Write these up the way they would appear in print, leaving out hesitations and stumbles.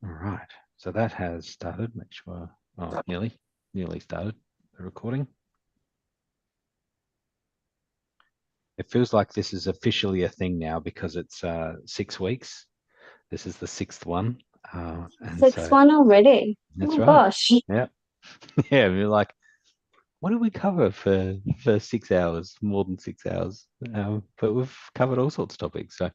All right. So that has started. Make sure. Oh, nearly started the recording. It feels like this is officially a thing now because it's 6 weeks. This is the 6th one. And Sixth so one already. Oh that's my right. gosh. Yeah. Yeah. We're like, what did we cover for 6 hours, more than 6 hours? But we've covered all sorts of topics. So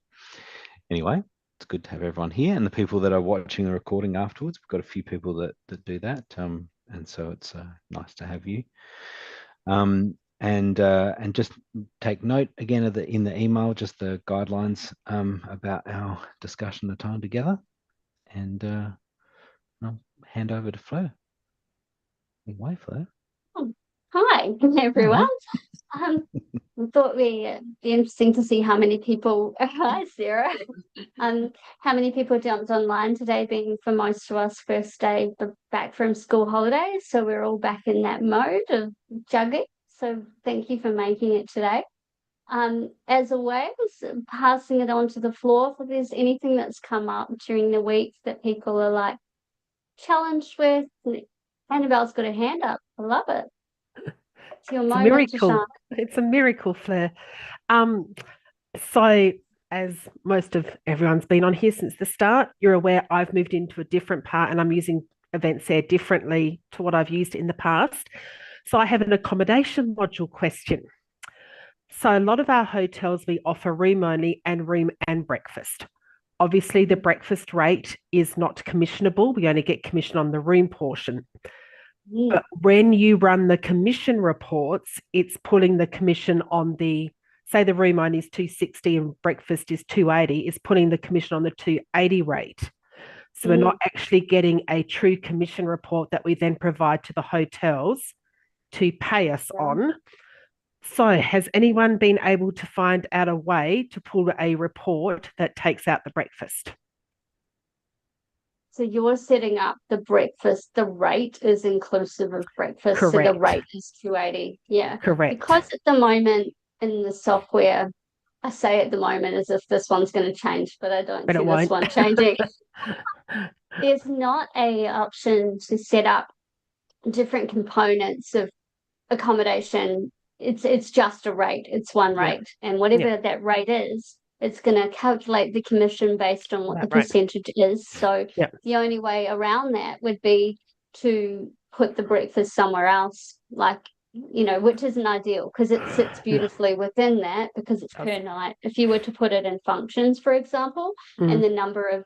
anyway, it's good to have everyone here and the people that are watching the recording afterwards. We've got a few people that do that. And so it's nice to have you. And just take note again of in the email, just the guidelines about our discussion of time together. And I'll hand over to Flo. Away, Flo. Oh, hi, everyone. Hello. I thought it'd be interesting to see how many people. Hi, Sarah. How many people jumped online today, being for most of us first day back from school holidays. So we're all back in that mode of juggling. So thank you for making it today. As always, passing it on to the floor if there's anything that's come up during the week that people are like challenged with. Annabelle's got her hand up. I love it. It's your It's a moment to shine. miracle. It's a miracle, Fleur. Um, so as most of everyone's been on here since the start, you're aware I've moved into a different part and I'm using events there differently to what I've used in the past. So I have an accommodation module question. So a lot of our hotels, we offer room only and room and breakfast. Obviously, the breakfast rate is not commissionable. We only get commission on the room portion. But when you run the commission reports, it's pulling the commission on say the room only is 260 and breakfast is 280, it's putting the commission on the 280 rate. So we're not actually getting a true commission report that we then provide to the hotels to pay us on. So has anyone been able to find out a way to pull a report that takes out the breakfast? So you're setting up the breakfast. The rate is inclusive of breakfast. So the Correct. rate is 280. Yeah. Correct. Because at the moment in the software, I say at the moment as if this one's going to change, but I don't But see it this won't. one changing. There's not a option to set up different components of accommodation. It's just a rate. It's one Yeah. rate. And whatever Yeah. that rate is, it's going to calculate the commission based on what the Right. percentage is. So Yeah. the only way around that would be to put the breakfast somewhere else, like, which isn't ideal because it sits beautifully within that because it's per night. If you were to put it in functions, for example, and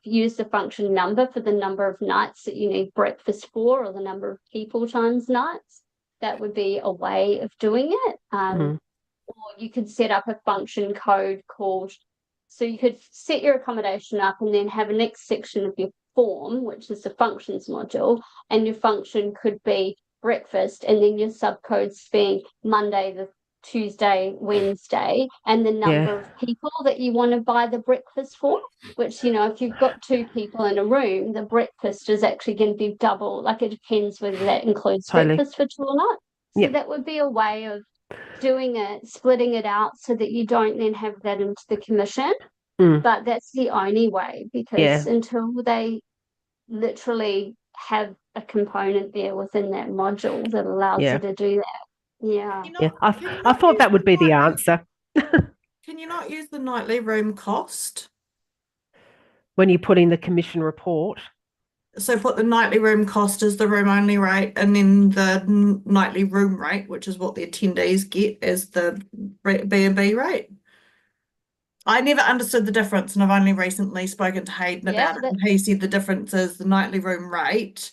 use the function number for the number of nights that you need breakfast for, or the number of people times nights, that would be a way of doing it. Or you could set up a function code so you could set your accommodation up and then have a next section of your form, which is the functions module, and your function could be breakfast, and then your subcodes being Monday, the Tuesday, Wednesday, and the number of people that you want to buy the breakfast for, which, if you've got 2 people in a room, the breakfast is actually going to be double. Like, it depends whether that includes breakfast for 2 or not. So that would be a way of doing it, splitting it out so that you don't then have that into the commission. But that's the only way, because until they literally have a component there within that module that allows you to do that. Yeah. I thought that would be the answer. Can you not use the nightly room cost? When you put in the commission report. So put the nightly room cost as the room only rate, and then the nightly room rate, which is what the attendees get, as the B&B rate. I never understood the difference, and I've only recently spoken to Hayden about it, and he said the difference is the nightly room rate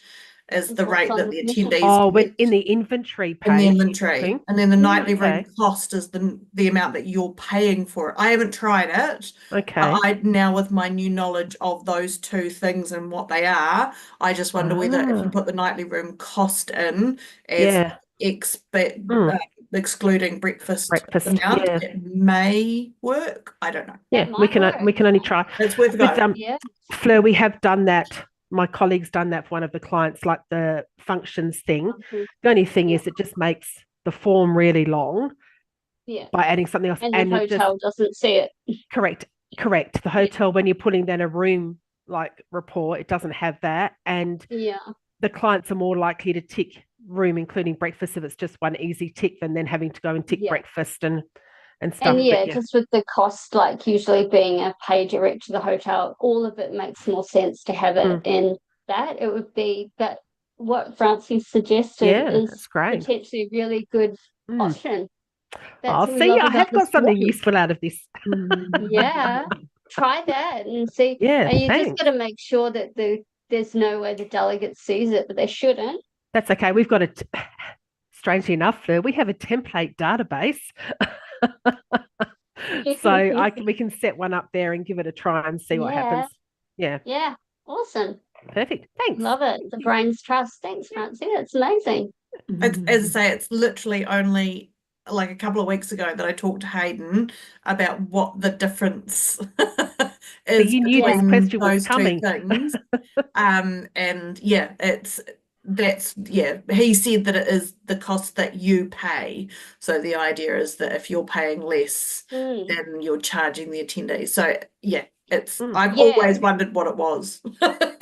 is the rate that the attendees get. In the inventory page. In the inventory. And then the nightly room cost is the amount that you're paying for it. I haven't tried it. Okay. Now with my new knowledge of those 2 things and what they are, I just wonder whether if you put the nightly room cost in as excluding breakfast amount, it may work. I don't know. Yeah, we can only try. It's worth going. Fleur, we have done that. My colleague's done that for one of the clients, like the functions thing. The only thing is it just makes the form really long by adding something else. And the hotel doesn't see it. Correct. Correct. The hotel, when you're putting down a room like report, it doesn't have that. And Yeah. the clients are more likely to tick room, including breakfast, if it's just one easy tick than then having to go and tick Yeah. breakfast and stuff. And But yeah, yeah, just with the cost, like usually being a pay direct to the hotel, all of it makes more sense to have it in that. It would be, but what Francie suggested yeah, is that's great. potentially a really good option. That's Oh, what we see, love I about have this got something one. useful out of this. Yeah, try that and see. Yeah, And you just thanks. got to make sure that there's no way the delegate sees it, but they shouldn't. That's okay. We've got strangely enough, we have a template database. So we can set one up there and give it a try and see what happens. Yeah. Yeah. Awesome. Perfect. Thanks. Love it. The brain's trust. Thanks, Francie. That's amazing. As I say, it's literally only like a couple of weeks ago that I talked to Hayden about what the difference is you knew this between question was those two coming. things. And yeah, he said that it is the cost that you pay. So the idea is that if you're paying less, then you're charging the attendees. So yeah, I've always wondered what it was.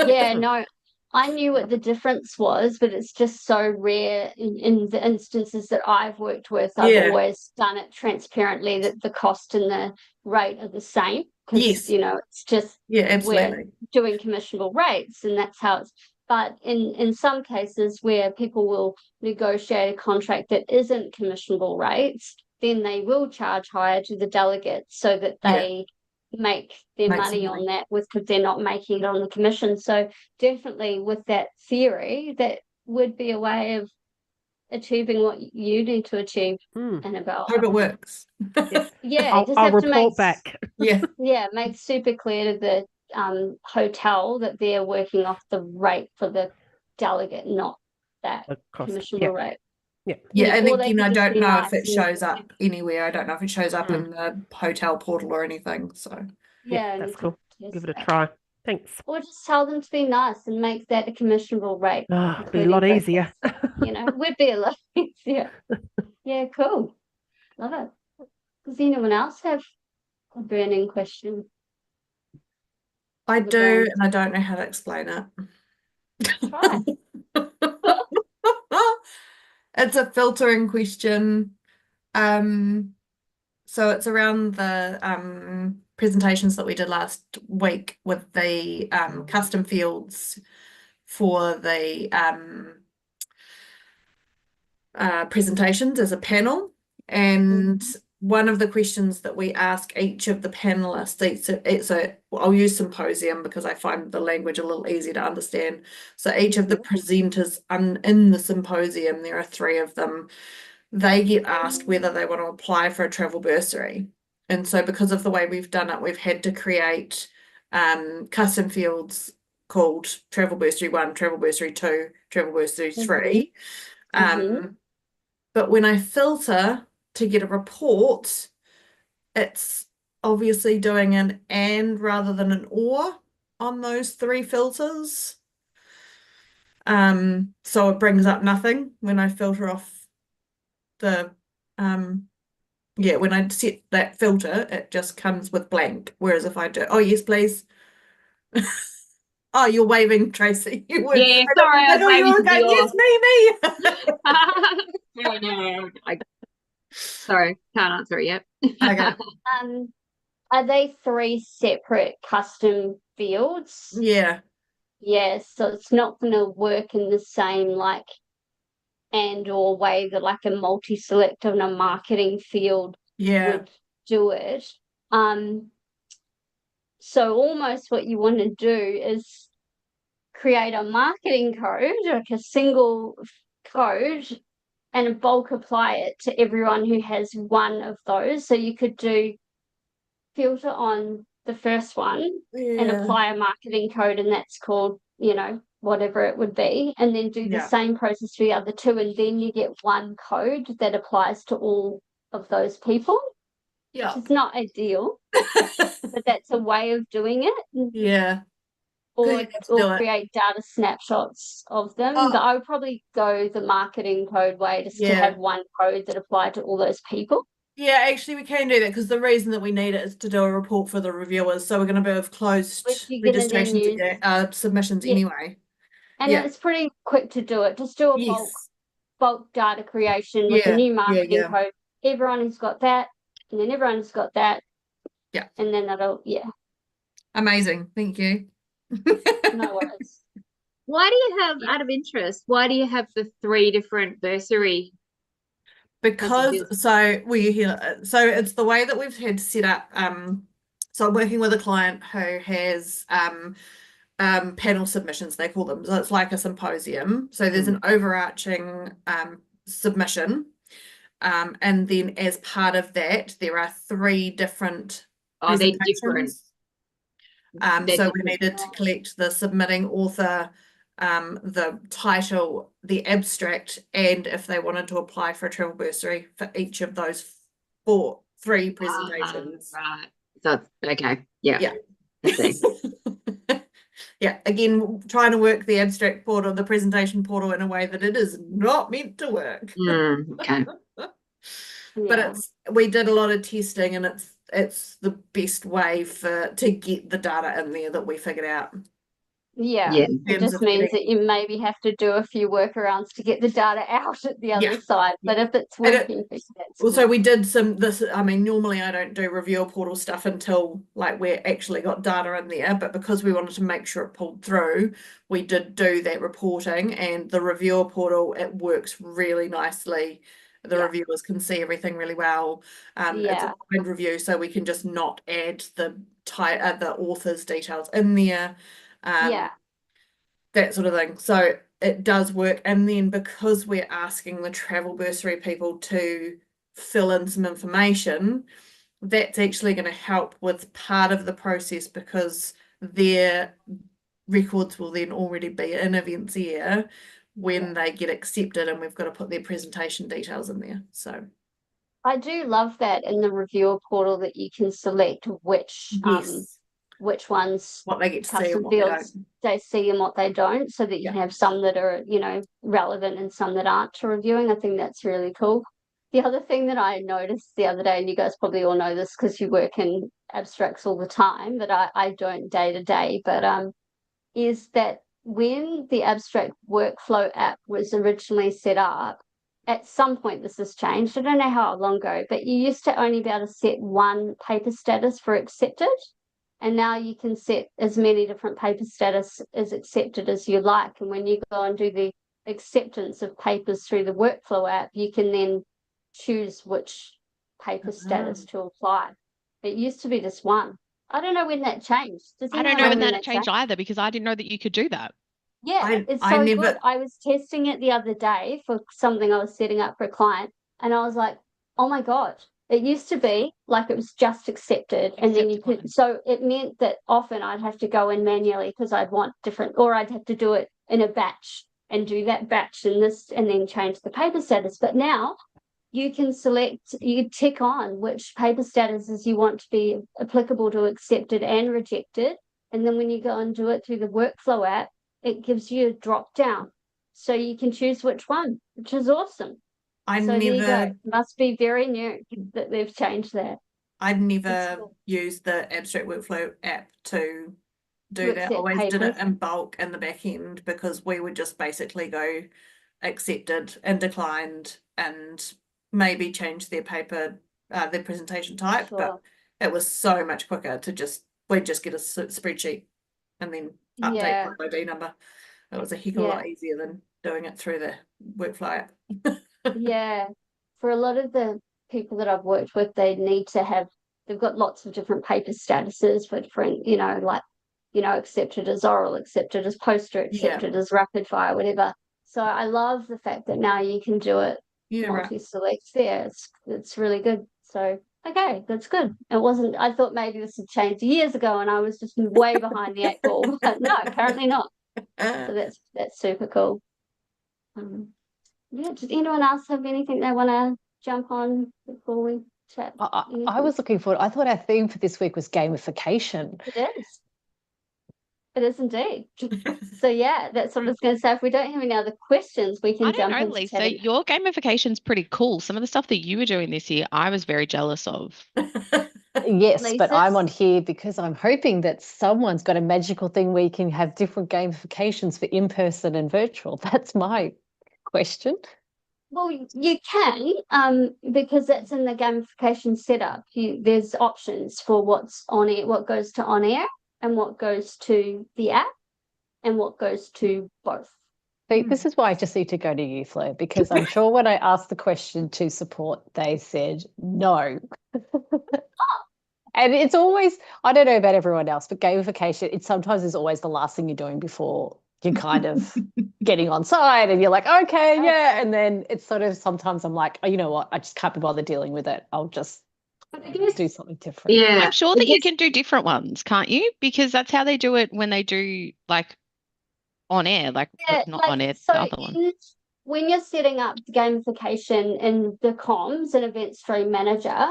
Yeah, no, I knew what the difference was, but it's just so rare in the instances that I've worked with. I've always done it transparently that the cost and the rate are the same because, it's just absolutely. we're doing commissionable rates and that's how it's. But in some cases where people will negotiate a contract that isn't commissionable rates, then they will charge higher to the delegates so that they make their money on that because they're not making it on the commission. So definitely with that theory, that would be a way of achieving what you need to achieve in about. Hope it works. Yeah, I'll report back. Make super clear to the hotel that they're working off the rate for the delegate, not that commissionable rate. And again, I don't know if it shows up anywhere. I don't know if it shows up in the hotel portal or anything. So that's cool. Give it a try. Thanks. Or just tell them to be nice and make that a commissionable rate. It'd be a lot easier. Would be a lot easier. Yeah, cool. Love it. Does anyone else have a burning question? I do, and I don't know how to explain it. Try. It's a filtering question. So it's around the presentations that we did last week with the custom fields for the presentations as a panel. And one of the questions that we ask each of the panelists, I'll use symposium because I find the language a little easier to understand. So each of the presenters in the symposium, there are 3 of them, they get asked whether they want to apply for a travel bursary. And so because of the way we've done it, we've had to create custom fields called Travel Bursary 1, Travel Bursary 2, Travel Bursary 3. But when I filter to get a report, it's obviously doing an and rather than an or on those 3 filters. So it brings up nothing when I filter off the when I set that filter, it just comes with blank. Whereas if I do, oh yes, please. Oh, you're waving, Tracy. You were. Yeah, sorry, I was waving to going, yes, me. Sorry, can't answer it yet. Okay. Are they 3 separate custom fields? Yeah. Yeah, so it's not going to work in the same and or way that like a multi-select on a marketing field would do it. So almost what you want to do is create a marketing code, like a single code, and bulk apply it to everyone who has one of those. So you could do filter on the first one and apply a marketing code, and that's called, whatever it would be, and then do the same process for the other 2, and then you get one code that applies to all of those people. Yeah. Which is not ideal, but that's a way of doing it. Yeah. Or create data snapshots of them. But I would probably go the marketing code way just to have one code that applied to all those people. Yeah, actually, we can do that because the reason that we need it is to do a report for the reviewers. So we're going to have closed Which you're gonna then registrations use. again, submissions Yeah, anyway. and Yeah. it's pretty quick to do it. Just do a Yes. bulk data creation with the Yeah. new Yeah. marketing Yeah. code. Everyone has got that, and then everyone has got that, Yeah. and then that'll Amazing. Thank you. no worries. Why do you have, Yeah. out of interest, why do you have the 3 different bursary Because messages? so it's the way that we've had set up. So I'm working with a client who has panel submissions, they call them. So it's like a symposium. So there's an overarching submission. And then as part of that, there are 3 different Oh, they're different. presentations. They're So we different. needed to collect the submitting author, the title, the abstract, and if they wanted to apply for a travel bursary for each of those 3 presentations. Right. So, okay. Yeah. Yeah. I see. Yeah, again, trying to work the abstract portal, the presentation portal in a way that it is not meant to work. Okay. But Yeah. we did a lot of testing and it's the best way to get the data in there that we figured out. Yeah, Yeah. it just means that you maybe have to do a few workarounds to get the data out at the other side. Yeah. But if it's working for you, that's Also, good. we did I mean, normally I don't do reviewer portal stuff until like we actually got data in there, but because we wanted to make sure it pulled through, we did do that reporting, and the reviewer portal, it works really nicely. The reviewers can see everything really well. It's a blind review, so we can just not add the author's details in there. That sort of thing. So it does work. And then because we're asking the travel bursary people to fill in some information, that's actually going to help with part of the process because their records will then already be in Events Air when they get accepted, and we've got to put their presentation details in there. So I do love that in the reviewer portal that you can select which ones what they get to see custom and what they fields don't. they see and what they don't, so that you can have some that are, relevant and some that aren't to reviewing. I think that's really cool. The other thing that I noticed the other day, and you guys probably all know this because you work in abstracts all the time, but I don't day to day, but is that when the abstract workflow app was originally set up, at some point this has changed. I don't know how long ago, but you used to only be able to set one paper status for accepted. And now you can set as many different paper status as accepted as you like. And when you go and do the acceptance of papers through the workflow app, you can then choose which paper status to apply. It used to be just one. I don't know when that changed. I don't know when that changed either, because I didn't know that you could do that. Yeah, it's so good. I was testing it the other day for something I was setting up for a client, and I was like, oh my God. It used to be like it was just accepted, and then you could. So it meant that often I'd have to go in manually because I'd want different, or I'd have to do it in a batch and do that batch and this, and then change the paper status. But now you can you tick on which paper statuses you want to be applicable to accepted and rejected. And then when you go and do it through the workflow app, it gives you a drop down. So you can choose which one, which is awesome. There you go. It must be very new that they've changed that. I'd never used the abstract workflow app to do that. I always did it in bulk in the back end because we would just basically go accepted and declined and maybe change their paper, their presentation type, but it was so much quicker we'd just get a spreadsheet and then update the ID number. It was a heck of a lot easier than doing it through the workflow app. Yeah. For a lot of the people that I've worked with, they've got lots of different paper statuses for different, accepted as oral, accepted as poster, accepted as rapid fire, whatever. So I love the fact that now you can do it multi-select there. It's really good. So okay, that's good. I thought maybe this had changed years ago and I was just way behind the 8 ball, but no, apparently not. So that's super cool. Does anyone else have anything they want to jump on before we chat? I was looking forward. I thought our theme for this week was gamification. It is. It is indeed. So yeah, that's what I was going to say. If we don't have any other questions, we I can don't jump know, into Lisa. chatting. Your gamification's pretty cool. Some of the stuff that you were doing this year, I was very jealous of. Yes, but I'm Lisa? on here because I'm hoping that someone's got a magical thing where you can have different gamifications for in-person and virtual. That's my question. Well, you can, because that's in the gamification setup. There's options for what's on air, what goes to on air, and what goes to the app, and what goes to both. See, this is why I just need to go to you, Fleur, because I'm sure when I asked the question to support, they said no. And it's always, I don't know about everyone else, but gamification, it sometimes is always the last thing you're doing before you're kind of getting on side and you're like, okay, yeah. And then it's sort of sometimes I'm like, oh, you know what? I just can't be bothered dealing with it. I'll just do something different. Yeah. I'm sure that you can do different ones, can't you? Because that's how they do it when they do like on air, like Yeah, not on air, so the other one. when you're setting up gamification in the comms and event stream manager,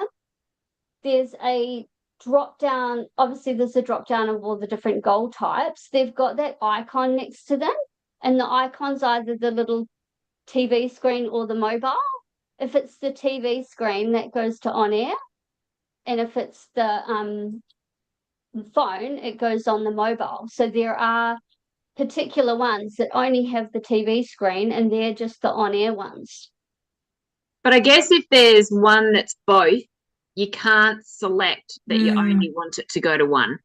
there's a drop down. Obviously, there's a drop down of all the different goal types. They've got that icon next to them, and the icon's either the little TV screen or the mobile. If it's the TV screen, that goes to on air, and if it's the phone, it goes on the mobile. So there are particular ones that only have the TV screen, and they're just the on air ones. But I guess if there's one that's both, you can't select that you only want it to go to one.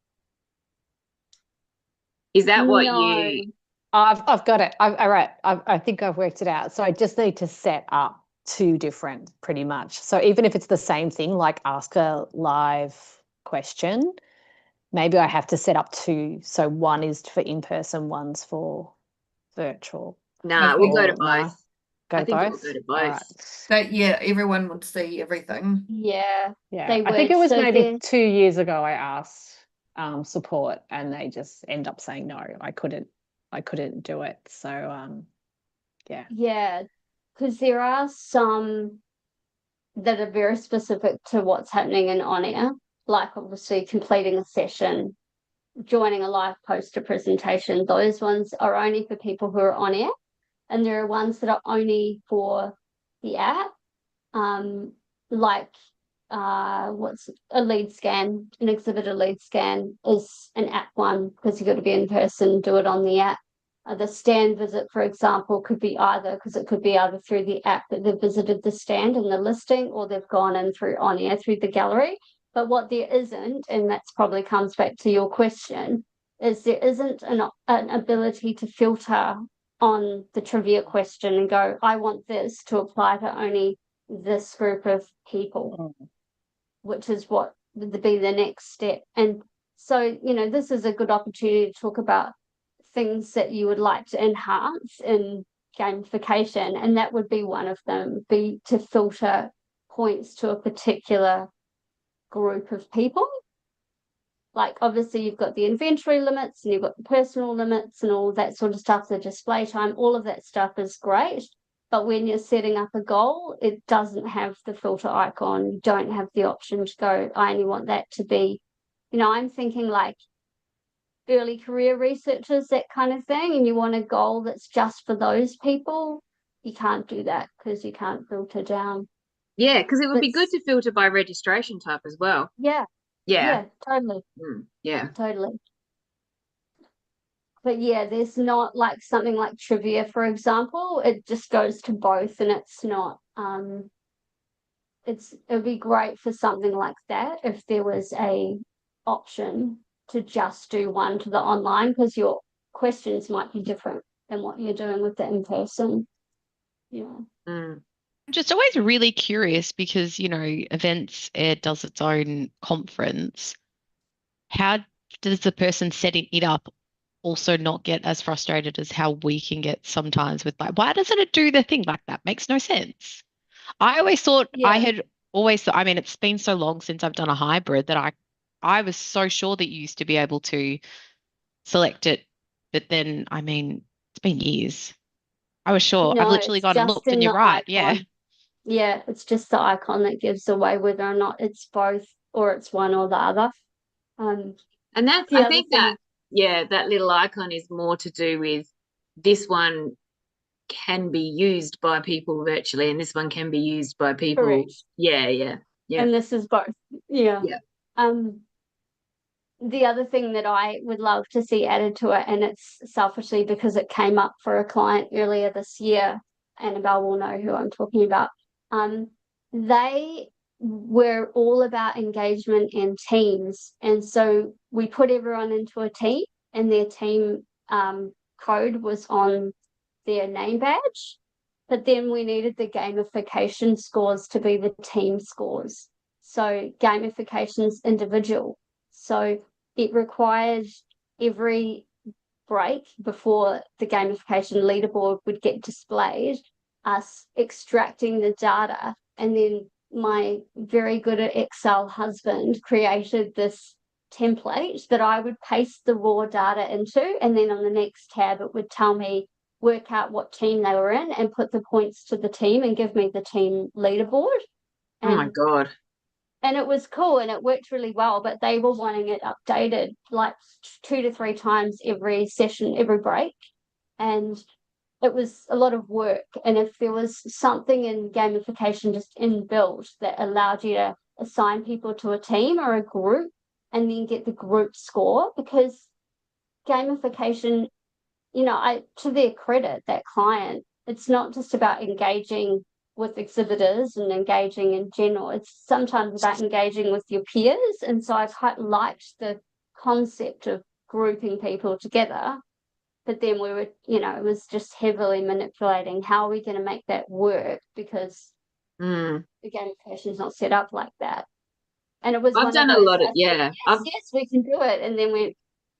Is that what you? I've got it. All right. I think I've worked it out. So I just need to set up two different pretty much. So even if it's the same thing, like ask a live question, maybe I have to set up two. So one is for in-person, one's for virtual. Nah, we'll go to Or nah, both. go I think it will both? go to All both. right. That yeah, everyone would see everything. Yeah, Yeah, they I think would. it was So maybe they're- 2 years ago I asked support and they just end up saying no, I couldn't do it. So yeah. yeah, because there are some that are very specific to what's happening in on air, like obviously completing a session, joining a live poster presentation. Those ones are only for people who are on air, and there are ones that are only for the app, like what's a lead scan, an exhibitor lead scan is an app one because you've got to be in person, do it on the app. The stand visit, for example, could be either because it could be either through the app that they've visited the stand and the listing, or they've gone in through on air through the gallery. But what there isn't, and that's probably comes back to your question, is there isn't an ability to filter on the trivia question and go, I want this to apply to only this group of people, which is what would be the next step. And so, this is a good opportunity to talk about things that you would like to enhance in gamification. And that would be one of them, be to filter points to a particular group of people. Like obviously you've got the inventory limits and you've got the personal limits and all that sort of stuff, the display time, all of that stuff is great. But when you're setting up a goal, it doesn't have the filter icon. You don't have the option to go, I only want that to be, I'm thinking like early career researchers, that kind of thing, and you want a goal that's just for those people. You can't do that because you can't filter down. Yeah, because it would be good to filter by registration type as well. Yeah. Yeah. Yeah, totally. Yeah. Totally. But yeah, there's not like something like trivia, for example. It just goes to both, and it's not it would be great for something like that if there was a option to just do one to the online, because your questions might be different than what you're doing with the in-person. Yeah. Mm. I'm just always really curious because, Events Air does its own conference. How does the person setting it up also not get as frustrated as how we can get sometimes with like, why doesn't it do the thing like that? Makes no sense. I always thought I mean, it's been so long since I've done a hybrid that I was so sure that you used to be able to select it, but then I mean, it's been years. I was sure. I've No, literally it's gone and just looked, and in you're the right. Yeah. icon. Yeah, it's just the icon that gives away whether or not it's both or it's one or the other. And that's, the I other think thing, that yeah, that little icon is more to do with this one can be used by people virtually, and this one can be used by people. Correct. Yeah. And this is both. Yeah. Yeah. The other thing that I would love to see added to it, and it's selfishly because it came up for a client earlier this year, Annabelle will know who I'm talking about. They were all about engagement and teams. And so we put everyone into a team, and their team code was on their name badge. But then we needed the gamification scores to be the team scores. So gamification's individual. So it requires every break before the gamification leaderboard would get displayed, us extracting the data. And then my very good at Excel husband created this template that I would paste the raw data into. And then on the next tab, it would tell me, work out what team they were in and put the points to the team and give me the team leaderboard. Oh my God. And it was cool and it worked really well, but they were wanting it updated like 2 to 3 times every session, every break. And it was a lot of work. And if there was something in gamification just inbuilt that allowed you to assign people to a team or a group and then get the group score, because gamification, to their credit, that client, it's not just about engaging with exhibitors and engaging in general. It's sometimes about engaging with your peers. And so I quite liked the concept of grouping people together. But then we were, it was just heavily manipulating how are we going to make that work, because the gamification is not set up like that. And it was I've one done of a those, lot of, I yeah. said, yes, we can do it. And then we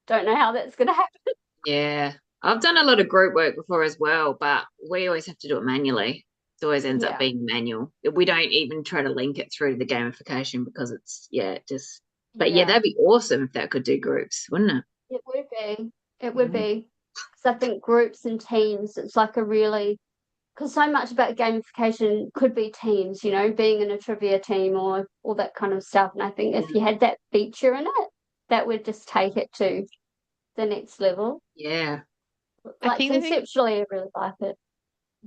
don't know how that's going to happen. Yeah. I've done a lot of group work before as well, but we always have to do it manually. It always ends up being manual. We don't even try to link it through the gamification because it's, but that'd be awesome if that could do groups, wouldn't it? It would be. It would be. Because I think groups and teams, it's like because so much about gamification could be teams, being in a trivia team or all that kind of stuff. And I think if you had that feature in it, that would just take it to the next level. Yeah. Like conceptually, I really like it.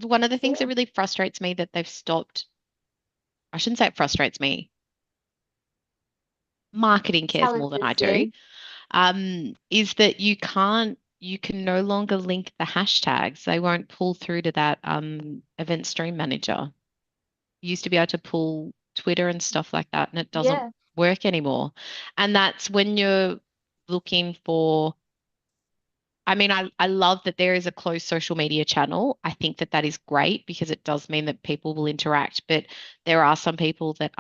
One of the things that really frustrates me that they've stopped, I shouldn't say it frustrates me. Marketing cares more than I do. Is that you can no longer link the hashtags. They won't pull through to that event stream manager. You used to be able to pull Twitter and stuff like that, and it doesn't work anymore. And that's when you're looking for, I mean, I love that there is a closed social media channel. I think that is great because it does mean that people will interact, but there are some people that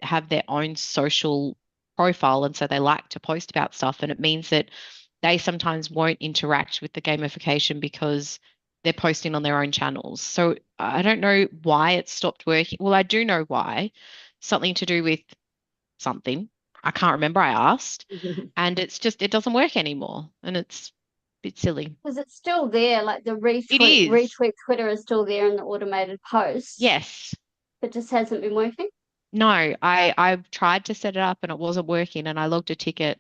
have their own social profile, and so they like to post about stuff, and it means that they sometimes won't interact with the gamification because they're posting on their own channels. So I don't know why it stopped working. Well, I do know why. Something to do with something. I can't remember. I asked, and it doesn't work anymore, and it's a bit silly. Because it's still there, like the retweet Twitter is still there in the automated posts. Yes. But just hasn't been working? No, I've tried to set it up and it wasn't working, and I logged a ticket.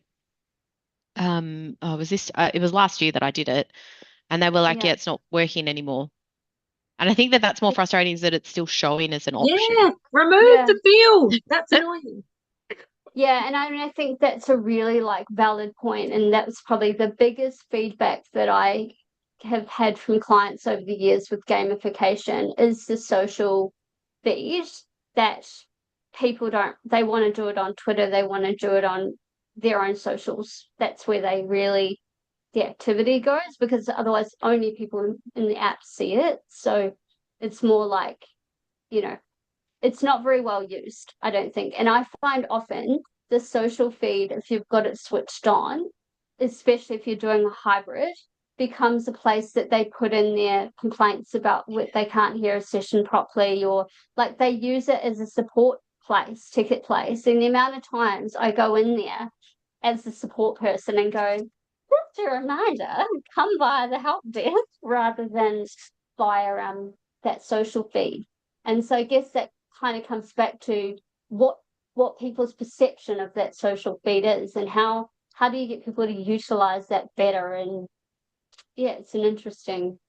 It was last year that I did it, and they were like, yeah, it's not working anymore. And I think that's more frustrating, is that it's still showing as an option. Yeah, remove the field. That's annoying. Yeah, and I think that's a really valid point, and that's probably the biggest feedback that I have had from clients over the years with gamification is the social feed, that people they want to do it on Twitter, they want to do it on their own socials. That's where the activity goes, because otherwise only people in the app see it. So it's more like, it's not very well used, I don't think. And I find often the social feed, if you've got it switched on, especially if you're doing a hybrid, becomes a place that they put in their complaints about what they can't hear a session properly, or they use it as a support place, ticket place. And the amount of times I go in there as the support person and go, just a reminder, come via the help desk rather than via that social feed. And so I guess that kind of comes back to what people's perception of that social feed is, and how how do you get people to utilize that better? And yeah, it's an interesting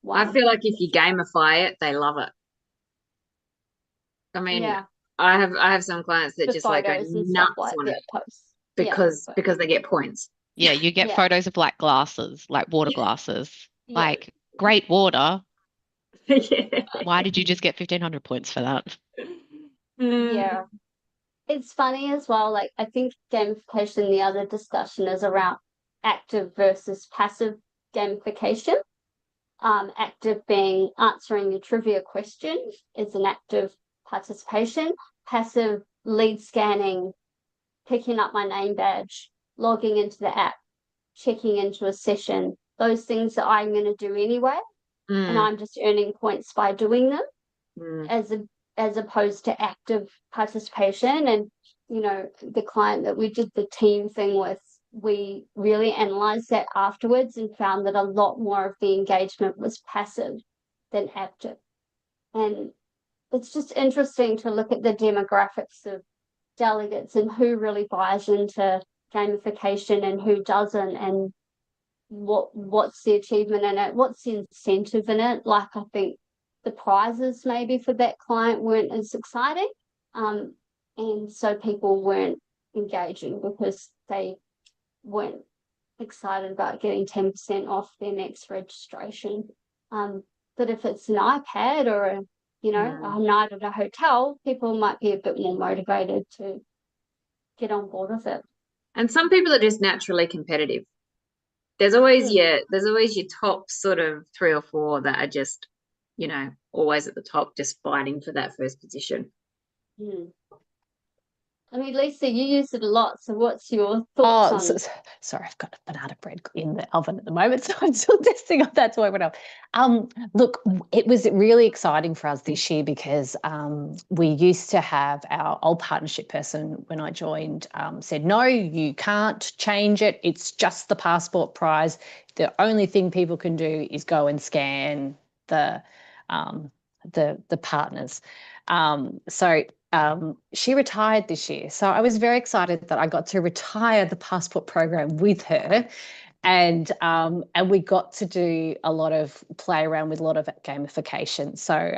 one. I feel like if you gamify it, they love it. I mean, Yeah, I have some clients that the just like go photos and stuff nuts like on that it posts. because they get points. Yeah, you get Yeah. photos of like glasses, like water glasses. Yeah. Like, great water. Yeah. Why did you just get 1,500 points for that? Yeah. It's funny as well. Like, I think gamification, the other discussion is around active versus passive gamification. Active being answering a trivia question is an active participation. Passive lead scanning, picking up my name badge, logging into the app, checking into a session. Those things that I'm going to do anyway, and I'm just earning points by doing them. As opposed to active participation. And the client that we did the team thing with, we really analyzed that afterwards and found that a lot more of the engagement was passive than active. And it's just interesting to look at the demographics of delegates and who really buys into gamification and who doesn't, and what's the achievement in it, what's the incentive in it. Like, I think the prizes maybe for that client weren't as exciting, and so people weren't engaging because they weren't excited about getting 10% off their next registration. But if it's an iPad or a night at a hotel, people might be a bit more motivated to get on board with it. And some people are just naturally competitive. There's always your top sort of 3 or 4 that are just, always at the top, just fighting for that first position. I mean, Lisa, you use it a lot. So what's your thoughts on? Sorry, I've got a banana bread in the oven at the moment, so I'm still testing on that's why I went up. Look, it was really exciting for us this year because we used to have our old partnership person when I joined said, no, you can't change it. It's just the passport prize. The only thing people can do is go and scan the partners. She retired this year. So I was very excited that I got to retire the passport program with her. And we got to do a lot of play around with a lot of gamification. So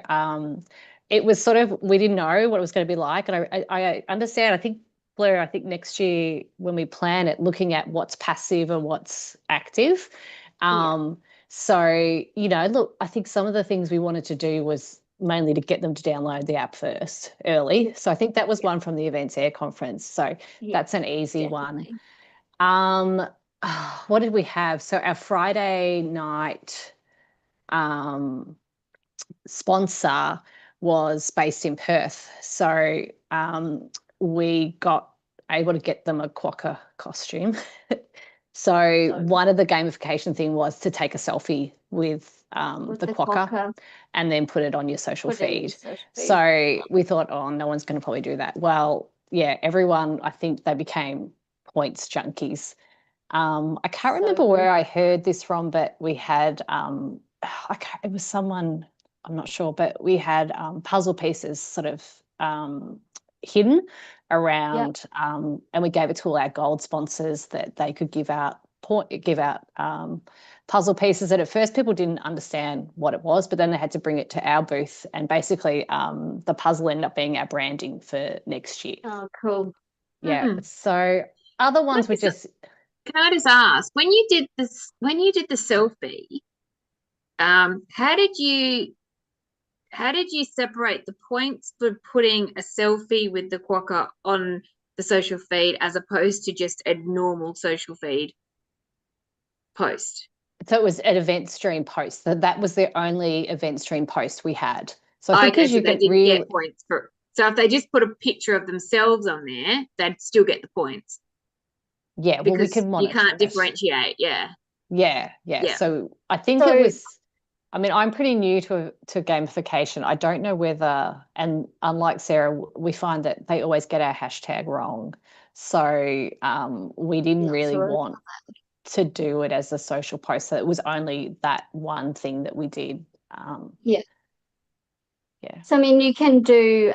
it was sort of, we didn't know what it was going to be like. And I understand, I think, Blair, I think next year when we plan it, looking at what's passive and what's active. So, look, I think some of the things we wanted to do was mainly to get them to download the app first early. So I think that was one from the Events Air conference. So that's an easy one. What did we have? So our Friday night sponsor was based in Perth. So we got able to get them a quokka costume. So one of the gamification thing was to take a selfie with the quokka and then put it on your social feed. So we thought, oh, no one's going to probably do that. Well, yeah, everyone, I think they became points junkies. I can't remember where I heard this from, but we had, it was someone, I'm not sure, but we had puzzle pieces sort of hidden around, and we gave it to all our gold sponsors that they could give out puzzle pieces. And at first people didn't understand what it was, but then they had to bring it to our booth, and basically the puzzle ended up being our branding for next year. Oh, cool. Yeah. So other ones were just. Can I just ask, when you did the selfie, how did you separate the points for putting a selfie with the quokka on the social feed as opposed to just a normal social feed post? So it was an event stream post. That was the only event stream post we had. So I think because you didn't get points for. So if they just put a picture of themselves on there, they'd still get the points. Yeah, well, we can monitor. You can't differentiate. Yeah. So I think it was. I mean, I'm pretty new to gamification. I don't know whether, and unlike Sarah, we find that they always get our hashtag wrong. So we didn't really want to do it as a social post. So it was only that one thing that we did. So I mean, you can do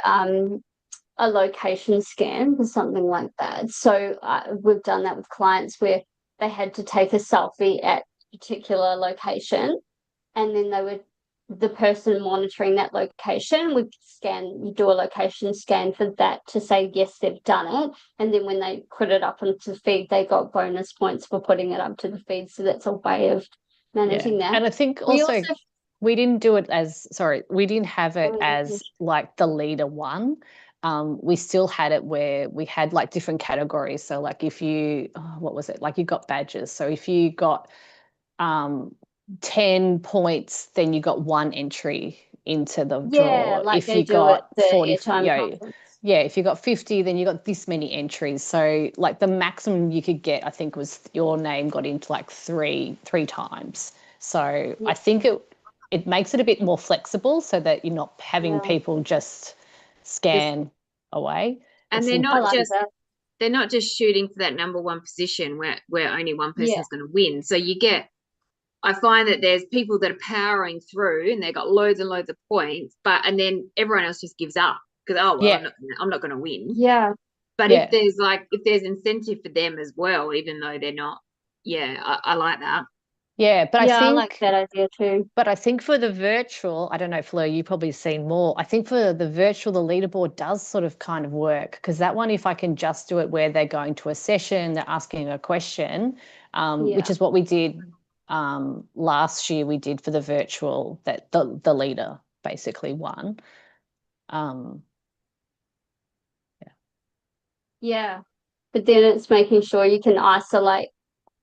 a location scan for something like that. So we've done that with clients where they had to take a selfie at a particular location, and then the person monitoring that location would do a location scan for that to say yes, they've done it. And then when they put it up onto the feed, they got bonus points for putting it up to the feed. So that's a way of managing that. And I think also we didn't do it as, we didn't have it as like the leader one. We still had it where we had like different categories. So like if you, what was it? Like you got badges. So if you got 10 points, then you got one entry into the draw. Like if you got 40, if you got 50, then you got this many entries. So like the maximum you could get, I think, was your name got into like three times. So I think it makes it a bit more flexible so that you're not having people just scan away. And they're not just shooting for that number one position where only one person's going to win. So I find that there's people that are powering through and they've got loads and loads of points, and then everyone else just gives up because I'm not going to win. Yeah. But if there's incentive for them as well, even though they're not, I like that. Yeah, but I like that idea too. But I think for the virtual, I don't know, Fleur, you've probably seen more. I think for the virtual, the leaderboard does sort of kind of work, because that one, if I can just do it where they're going to a session, they're asking a question, which is what we did last year. We did for the virtual, that the leader basically won. But then it's making sure you can isolate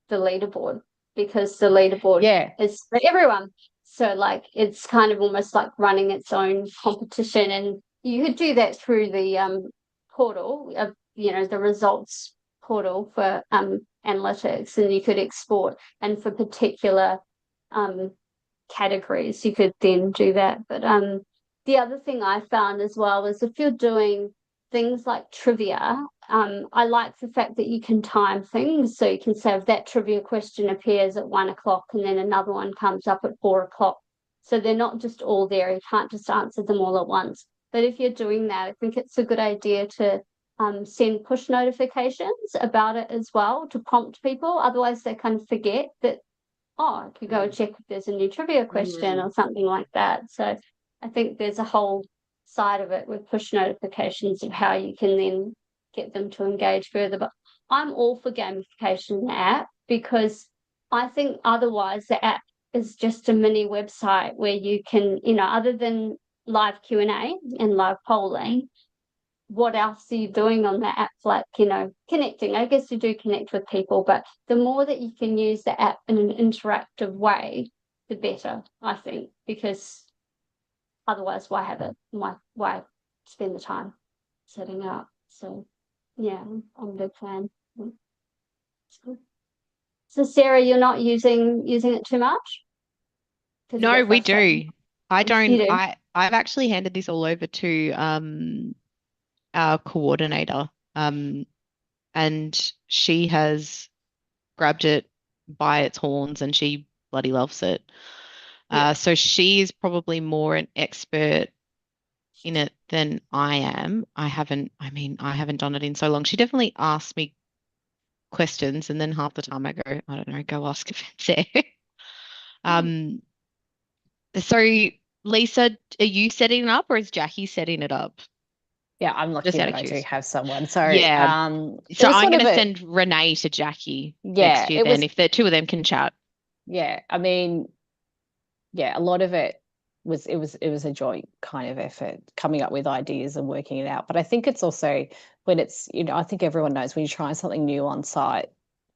the leaderboard, because the leaderboard is for everyone. So like it's kind of almost like running its own competition, and you could do that through the portal of the results portal for analytics, and you could export, and for particular categories you could then do that. But the other thing I found as well is if you're doing things like trivia, I like the fact that you can time things. So you can say if that trivia question appears at 1 o'clock and then another one comes up at 4 o'clock. So they're not just all there. You can't just answer them all at once. But if you're doing that, I think it's a good idea to send push notifications about it as well to prompt people. Otherwise, they kind of forget that, I could go check if there's a new trivia question or something like that. So I think there's a whole side of it with push notifications of how you can then get them to engage further. But I'm all for gamification in the app, because I think otherwise the app is just a mini website where you can, other than live Q&A and live polling, what else are you doing on the app? Like, connecting. I guess you do connect with people, but the more that you can use the app in an interactive way, the better, I think, because otherwise why have it? Why spend the time setting up? So yeah, I'm a big fan. It's good. So Sarah, you're not using it too much? No, we do. I don't. Do? I've actually handed this all over to our coordinator, and she has grabbed it by its horns and she bloody loves it. So she's probably more an expert in it than I am. I haven't done it in so long. She definitely asks me questions, and then half the time I go, I don't know, go ask if it's there. So Lisa, are you setting it up or is Jackie setting it up? Yeah, I'm lucky that I do have someone. So so I'm going to send Renee to Jackie next year then, if the two of them can chat. Yeah, I mean, a lot of it was a joint kind of effort coming up with ideas and working it out. But I think it's also when it's, I think everyone knows when you're trying something new on site,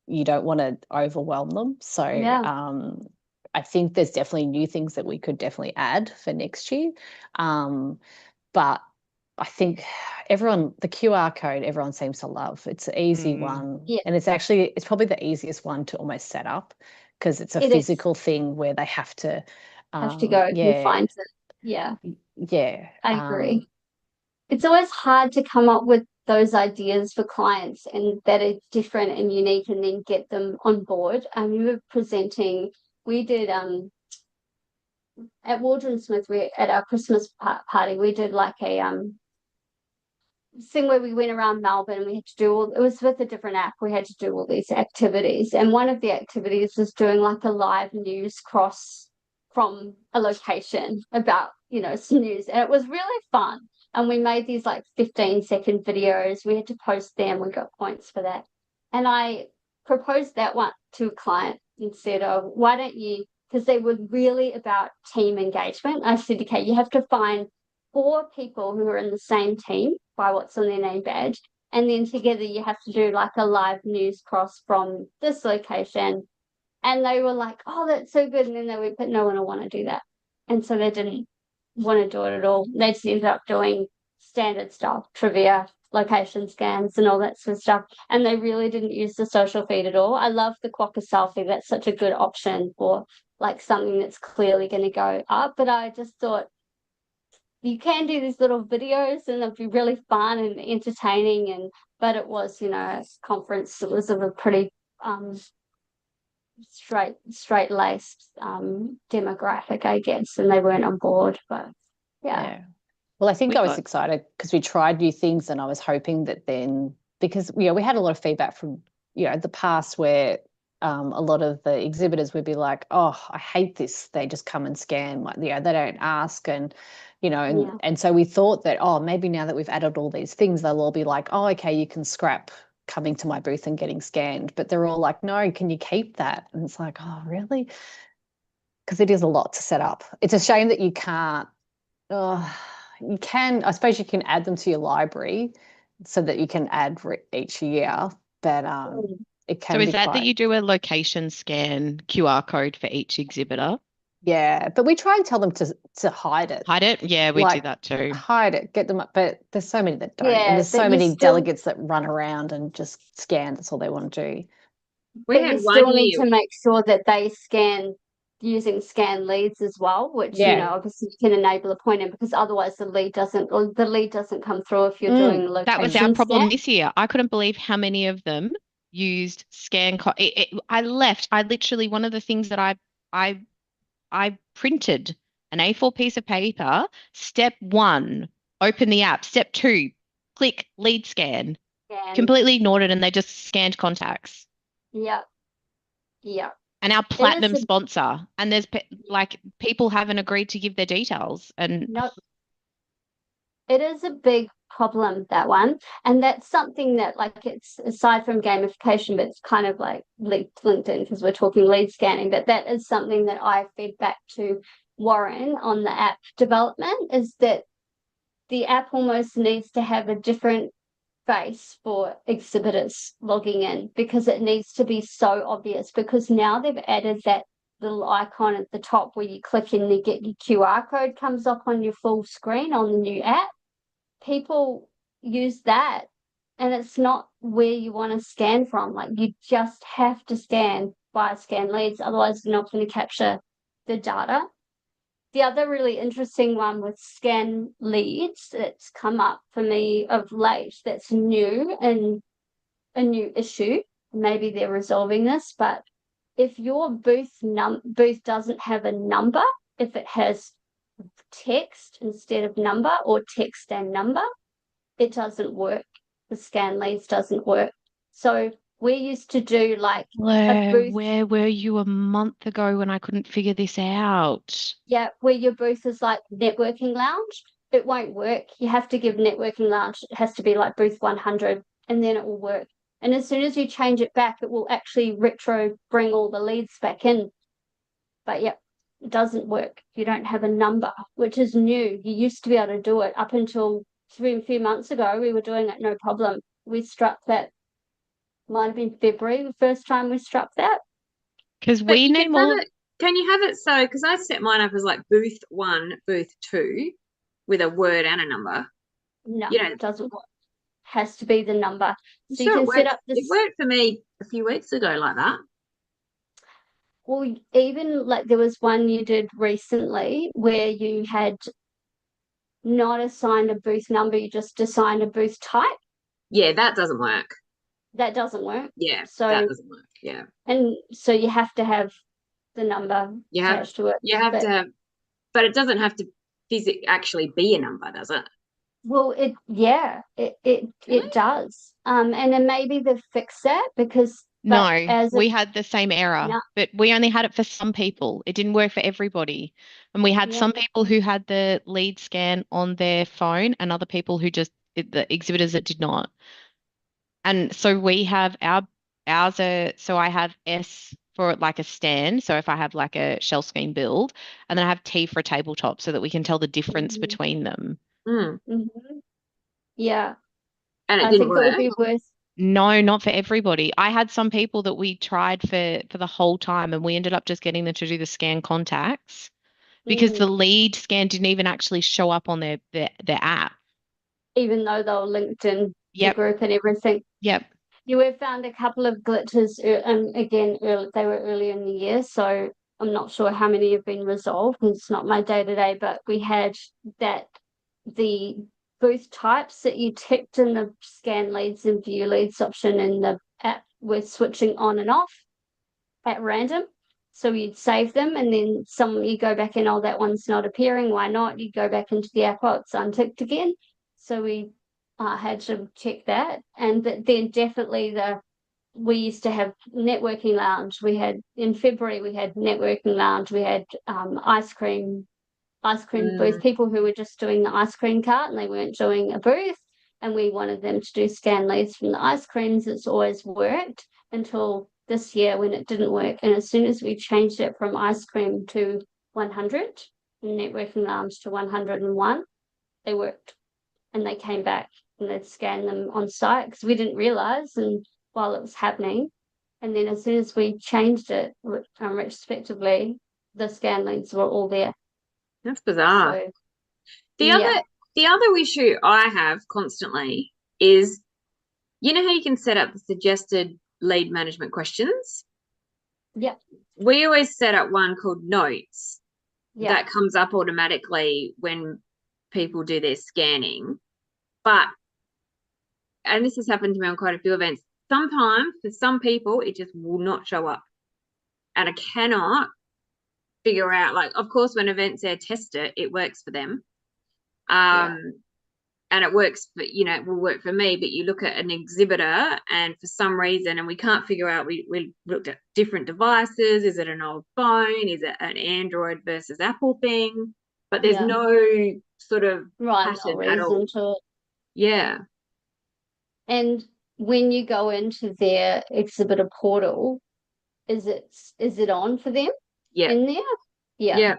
you don't want to overwhelm them. So I think there's definitely new things that we could definitely add for next year. But I think the QR code, everyone seems to love. It's an easy one. Yeah. And it's probably the easiest one to almost set up, because it's a physical thing where they have to go and find it. Yeah. Yeah. I agree. It's always hard to come up with those ideas for clients and that are different and unique, and then get them on board. We did at Waldron Smith, at our Christmas party, we did like a thing where we went around Melbourne and we had to do it was with a different app. We had to do all these activities. And one of the activities was doing like a live news cross from a location about, some news. And it was really fun. And we made these like 15-second videos. We had to post them. We got points for that. And I proposed that one to a client and said, oh, why don't you, because they were really about team engagement. I said, okay, you have to find 4 people who are in the same team by what's on their name badge. And then together you have to do like a live news cross from this location. And they were like, oh, that's so good. And then they went, but no one will want to do that. And so they didn't want to do it at all. They just ended up doing standard stuff, trivia, location scans, and all that sort of stuff. And they really didn't use the social feed at all. I love the Quokka selfie. That's such a good option for like something that's clearly going to go up. But I just thought, you can do these little videos and they'll be really fun and entertaining, but it was, a conference that was of a pretty straight laced demographic, I guess, and they weren't on board. But yeah. Well, I think I was excited because we tried new things, and I was hoping that then, because we had a lot of feedback from the past where a lot of the exhibitors would be like, oh, I hate this, they just come and scan, they don't ask, and and so we thought that, oh, maybe now that we've added all these things, they'll all be like, oh, okay, you can scrap coming to my booth and getting scanned. But they're all like, no, can you keep that? And it's like, oh, really? Because it is a lot to set up. It's a shame that you can't. You can, I suppose you can add them to your library so that you can add each year, but it can be So is that you do a location scan QR code for each exhibitor? Yeah, but we try and tell them to hide it. Hide it? Yeah, we do that too. Hide it, get them up, but there's so many that don't. Yeah, and there's so many delegates that run around and just scan. That's all they want to do. But you still need to make sure that they scan using scan leads as well, which obviously you can enable a point in, because otherwise the lead doesn't come through if you're doing location. That was our problem this year. I couldn't believe how many of them used scan. I literally, one of the things that I printed an A4 piece of paper. Step 1, open the app. Step 2, click lead scan. Completely ignored it, and they just scanned contacts. Yeah. And our platinum sponsor, and there's people haven't agreed to give their details, and no, it is a big problem, that one. And that's something that, it's aside from gamification, but it's kind of like linked LinkedIn because we're talking lead scanning. But that is something that I feed back to Warren on the app development, is that the app almost needs to have a different face for exhibitors logging in, because it needs to be so obvious, because now they've added that little icon at the top where you click and you get your QR code comes up on your full screen on the new app. People use that, and it's not where you want to scan from. You just have to scan via scan leads, otherwise you're not going to capture the data. The other really interesting one with scan leads that's come up for me of late, that's new and a new issue. Maybe they're resolving this, but if your booth doesn't have a number, if it has text instead of number or text and number, it doesn't work. The scan leads doesn't work. So we used to do a booth. Where were you a month ago when I couldn't figure this out? Yeah, where your booth is like networking lounge, it won't work. You have to give networking lounge. It has to be like booth 100, and then it will work. And as soon as you change it back, it will actually bring all the leads back in. But yeah, it doesn't work. You don't have a number, which is new. You used to be able to do it up until a few months ago. We were doing it no problem. We struck that. Might have been February the first time we struck that. Because we name all. Can you have it so? Because I set mine up as like booth 1, booth 2, with a word and a number. No, it doesn't work. Has to be the number. So sure, you can set up this. It worked for me a few weeks ago like that. Well, even there was one you did recently where you had not assigned a booth number, you just assigned a booth type. Yeah, that doesn't work. That doesn't work. Yeah, so that doesn't work. Yeah. And so you have to have the number attached to it. You have to have, but it doesn't have to actually be a number, does it? Well, it Really? does. And then maybe they've fixed that because, but No, as we of had the same error, now, but we only had it for some people. It didn't work for everybody. And we had yeah, some people who had the lead scan on their phone and other people who just, the exhibitors that did not. And so we have ours are, so I have S for like a stand. So if I have like a shell scheme build, and then I have T for a tabletop so that we can tell the difference mhm, between them. Mm. mhm. Yeah, And it I didn't think it would work. be worth. No, not for everybody. I had some people that we tried for the whole time, and we ended up just getting them to do the scan contacts because the Mm, lead scan didn't even actually show up on their app. even though they were linked in the Yep, group and everything. yep. You have found a couple of glitches, and again, they were early in the year, so I'm not sure how many have been resolved. It's not my day to day, but we had that the booth types that you ticked in the scan leads and view leads option in the app were switching on and off at random. So you'd save them, and then you go back in, oh, that one's not appearing. Why not? You go back into the app, oh, it's unticked again. So we had to check that. And then definitely we used to have networking lounge. We had in February, we had networking lounge. We had ice cream booth Mm. people who were just doing the ice cream cart and they weren't doing a booth. And we wanted them to do scan leads from the ice creams. It's always worked until this year when it didn't work. And as soon as we changed it from ice cream to 100 and networking lounge to 101, they worked and they came back and they'd scan them on site because we didn't realize and while it was happening. And then as soon as we changed it retrospectively, the scan leads were all there. That's bizarre. So The yeah, other issue I have constantly is, you know how you can set up the suggested lead management questions? yeah, We always set up one called notes yeah, that comes up automatically when people do their scanning. But, and this has happened to me on quite a few events, sometimes for some people it just will not show up. And I cannot figure out, like, of course, when events there test it, it works for them. yeah. And it works for, you know, it will work for me, but you look at an exhibitor and for some reason, and we can't figure out, we looked at different devices. Is it an old phone? Is it an Android versus Apple thing? But there's Yeah. no sort of Right, no pattern at all. reason to it. Yeah. And when you go into their exhibitor portal, is it on for them Yeah. in there? Yeah, Yeah.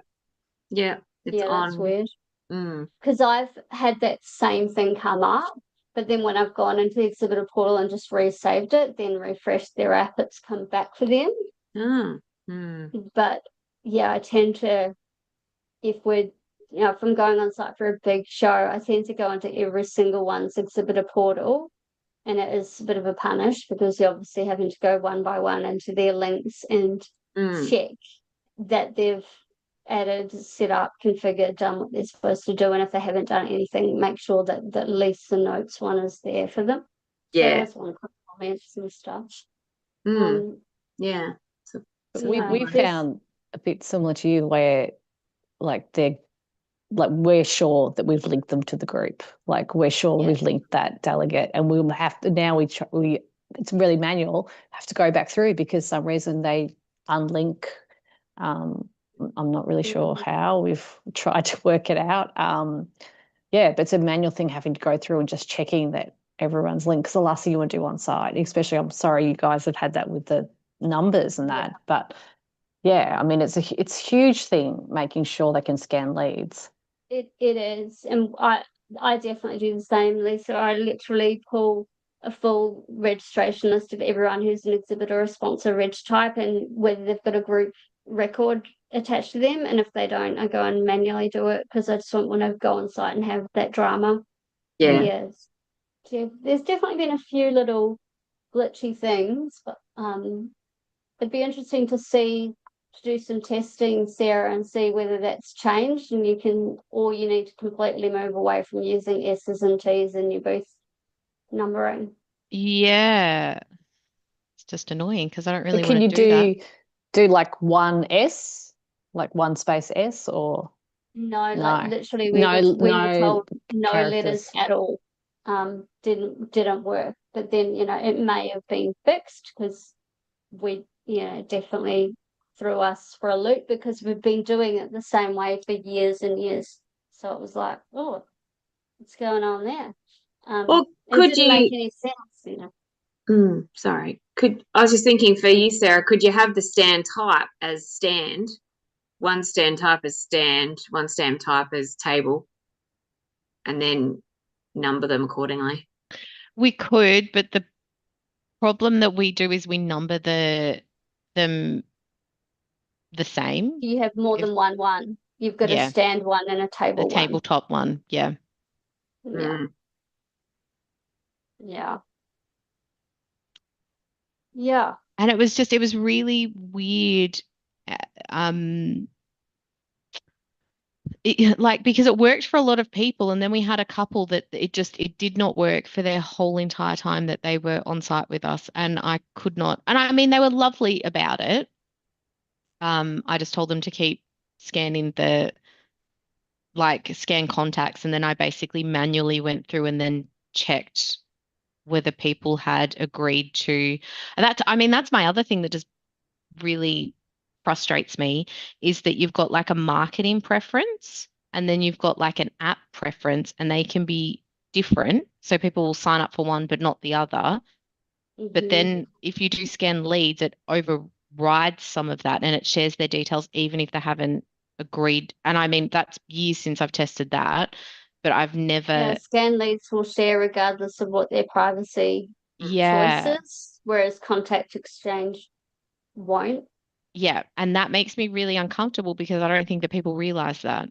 Yeah. It's yeah, that's on. weird. Mm. Because I've had that same thing come up, but then when I've gone into the exhibitor portal and just resaved it, then refreshed their app, it's come back for them. Mm. Mm. But yeah, I tend to, if I'm going on site for a big show, I tend to go into every single one's exhibitor portal. And it is a bit of a punish because you're obviously having to go one by one into their links and Mm. check that they've added, set up, configured, done what they're supposed to do. And if they haven't done anything, make sure that at least the notes one is there for them. So I Yeah. always want to put comments and stuff. Mm. Yeah. So, But So we yeah, we found a bit similar to you where like they're like we're sure that we've linked them to the group. Like we're sure Yeah. we've linked that delegate, and we'll have to now we it's really manual. Have to go back through because some reason they unlink. I'm not really sure how. We've tried to work it out. Yeah, but it's a manual thing having to go through and just checking that everyone's linked. Because the last thing you want to do on site, especially, I'm sorry you guys have had that with the numbers and that, but yeah, I mean it's a huge thing making sure they can scan leads. It is, and I definitely do the same, Lisa. I literally pull a full registration list of everyone who's an exhibitor or sponsor reg type and whether they've got a group record attached to them. And if they don't, I go and manually do it because I just don't want to go on site and have that drama. yeah. Yes. Yeah, there's definitely been a few little glitchy things, but it'd be interesting to do some testing, Sarah, and see whether that's changed and or you need to completely move away from using S's and T's in your booth numbering. Yeah. It's just annoying because I don't really But can want you to do that. do like one S, like one space S, or No, like No. literally No, we were no told no letters characters. at all. Didn't work. But then, it may have been fixed because we, definitely threw us for a loop because we've been doing it the same way for years and years. So it was like, oh, what's going on there? Or It could didn't make you? any sense. Sorry. I was just thinking for you, Sarah, could you have the stand type as stand, one stand type as stand, one stand type as table, and then number them accordingly? We could, but the problem that we do is we number them the same. You have more If than one. You've got a yeah, stand one and a the table one. tabletop one, yeah. Yeah. Yeah. Yeah. And it was really weird. Um, because it worked for a lot of people, and then we had a couple that it did not work for their whole entire time that they were on site with us, and I could not. And I mean, they were lovely about it. I just told them to keep scanning scan contacts, and then I basically manually went through and then checked whether people had agreed to. And that's my other thing that just really frustrates me is that you've got like a marketing preference and then you've got like an app preference, and they can be different. So people will sign up for one but not the other. But then if you do scan leads, it overrides some of that and it shares their details even if they haven't agreed. And I mean, that's years since I've tested that, but I've never. Yeah, scan leads will share regardless of what their privacy choice is, whereas contact exchange won't. Yeah, and that makes me really uncomfortable because I don't think that people realize that.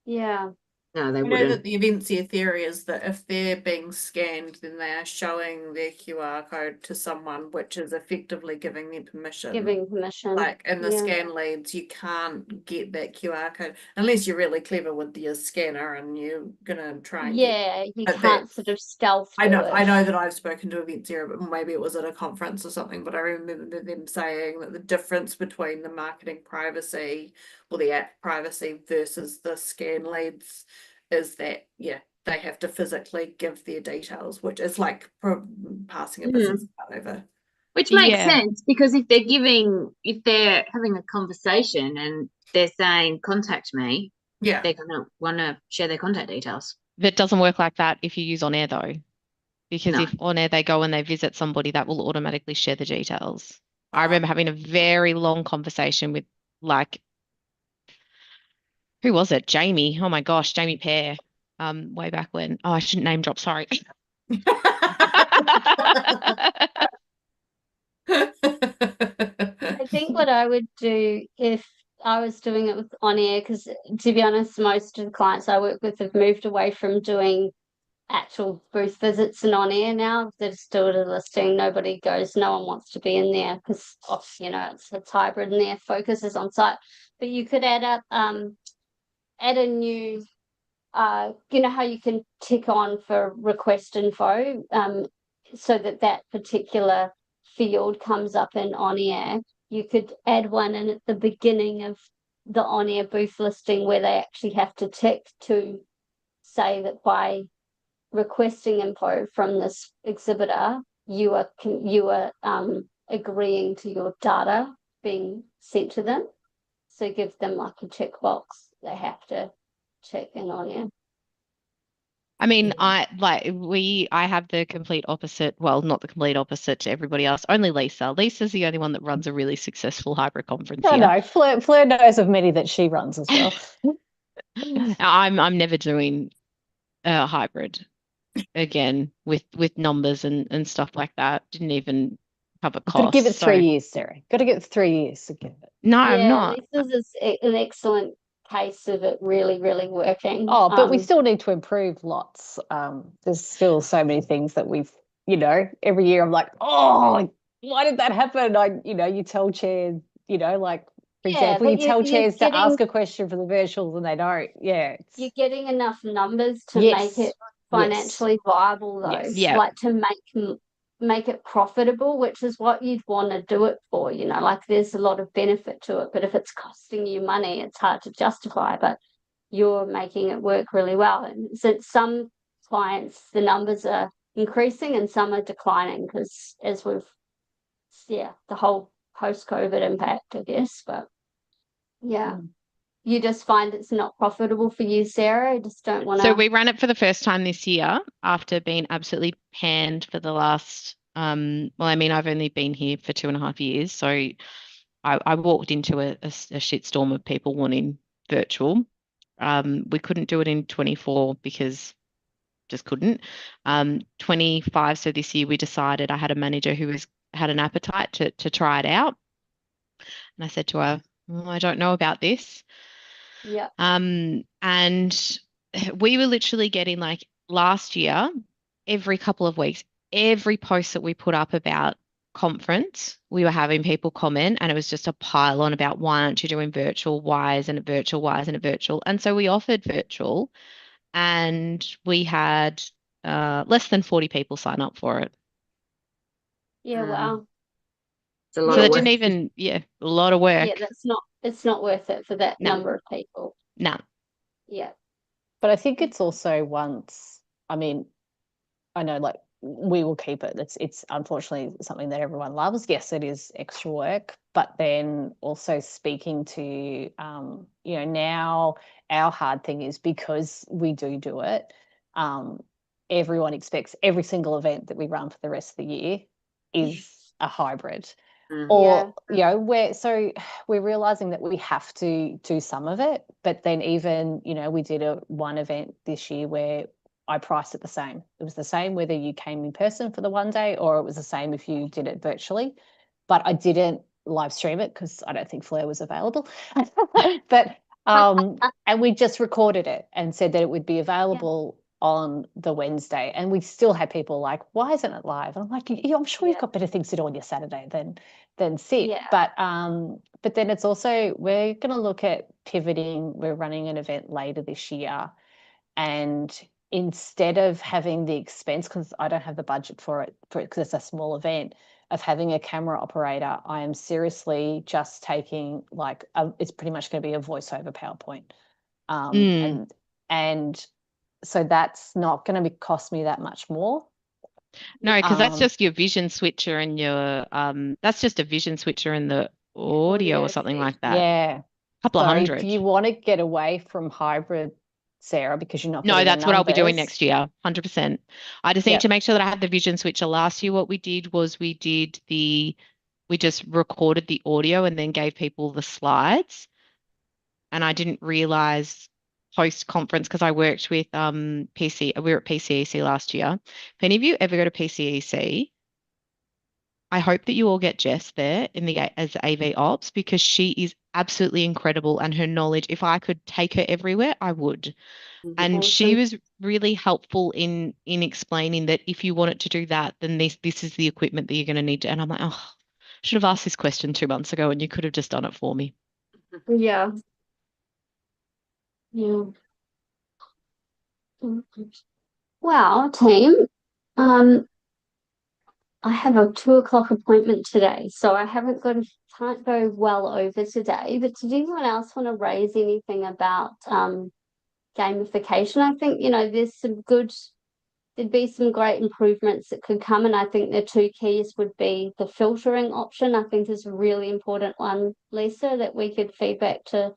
Yeah. No, they I know wouldn't. that the Avencia theory is that if they're being scanned, then they are showing their QR code to someone, which is effectively giving them permission. Giving permission. Like in the Yeah. scan leads, you can't get that QR code unless you're really clever with your scanner and you're gonna try and get. Yeah, you But can't sort of stealth I know through it. that I've spoken to Avencia, but maybe it was at a conference or something, but I remember them saying that the difference between the marketing privacy or the app privacy versus the scan leads is that, they have to physically give their details, which is like passing a business card over. Which makes sense because if they're having a conversation and they're saying contact me, Yeah, they're gonna want to share their contact details. That doesn't work like that if you use On Air though, because No. if On Air they go and they visit somebody, that will automatically share the details. I remember having a very long conversation with who was it? Jamie. Oh my gosh, Jamie Pear. Way back when. Oh, I shouldn't name drop, sorry. I think what I would do if I was doing it with On Air, because to be honest, most of the clients I work with have moved away from doing actual booth visits and On Air now. They're still the listing. Nobody goes, no one wants to be in there because it's hybrid and their focus is on site. But you could add a new how you can tick on for request info, so that particular field comes up in On Air. You could add one in at the beginning of the On Air booth listing where they actually have to tick to say that by requesting info from this exhibitor, you are agreeing to your data being sent to them. So give them like a checkbox they have to check in On Air. I mean, I have the complete opposite. Well, not the complete opposite to everybody else. Only Lisa. Lisa's the only one that runs a really successful hybrid conference here. No, Fleur knows of many that she runs as well. I'm never doing a hybrid again with numbers and stuff like that. Didn't even cover costs. Got to give it 3 years, Sarah. Got to give it 3 years to give it. No, I'm not. Lisa's is an excellent case of it really, really working. Oh, but we still need to improve lots. There's still so many things that we've, every year I'm like, oh, why did that happen? You tell chairs, for example, you tell chairs to ask a question for the virtuals and they don't. Yeah. You're getting enough numbers to make it financially viable though. Yes. Yeah. Like to make make it profitable, which is what you'd want to do it for, you know, like there's a lot of benefit to it, but if it's costing you money, it's hard to justify, but you're making it work really well. And since some clients, the numbers are increasing and some are declining because as we've, the whole post-COVID impact, I guess, but yeah. You just find it's not profitable for you, Sarah? You just don't want to. So we ran it for the first time this year after being absolutely panned for the last, well, I mean, I've only been here for 2.5 years. So I walked into a shitstorm of people wanting virtual. We couldn't do it in 24 because just couldn't. 25, so this year we decided I had a manager who had an appetite to try it out. And I said to her, I don't know about this. Yeah. And we were literally getting like last year, every couple of weeks, every post that we put up about conference, we were having people comment, and it was just a pile on about why aren't you doing virtual? Why isn't it virtual? Why isn't it virtual? And so we offered virtual, and we had less than 40 people sign up for it. Yeah, wow. It's a lot So of that work. didn't even, a lot of work. Yeah, it's not worth it for that number of people. No. Yeah. But I think it's also I mean, I know like we will keep it. It's unfortunately something that everyone loves. Yes, it is extra work, but then also speaking to, you know, now our hard thing is because we do it, everyone expects every single event that we run for the rest of the year is a hybrid. Or, you know, we're realizing that we have to do some of it, but then even, you know, we did one event this year where I priced it the same. It was the same whether you came in person for the one day or it was the same if you did it virtually. But I didn't live stream it because I don't think Fleur was available. But and we just recorded it and said that it would be available on the Wednesday. And we still had people like, why isn't it live? And I'm like, I'm sure you've got better things to do on your Saturday than sit. Yeah. But then it's also, we're going to look at pivoting. We're running an event later this year, and instead of having the expense, because I don't have the budget for it because it's a small event, of having a camera operator, I am seriously just taking like it's pretty much going to be a voiceover PowerPoint, and so that's not going to cost me that much more. No, because that's just your vision switcher and your that's just a vision switcher in the audio or something like that. Yeah. A couple of hundred. If you want to get away from hybrid, Sarah, because you're not No, getting that's the what I'll be doing numbers. next year, 100%. I just need to make sure that I have the vision switcher. Last year, what we did was we just recorded the audio and then gave people the slides. And I didn't realize post-conference, because I worked with we were at PCEC last year. If any of you ever go to PCEC, I hope that you all get Jess there as AV Ops, because she is absolutely incredible, and her knowledge, if I could take her everywhere, I would. And she was really helpful in explaining that if you wanted to do that, then this is the equipment that you're going to need to. And I'm like, oh, I should have asked this question 2 months ago, and you could have just done it for me. Yeah. Yeah. Well, team, I have a 2 o'clock appointment today, so can't go well over today. But did anyone else want to raise anything about gamification? I think, you know, there'd be some great improvements that could come, and I think the two keys would be the filtering option. I think is a really important one, Lisa, that we could feedback to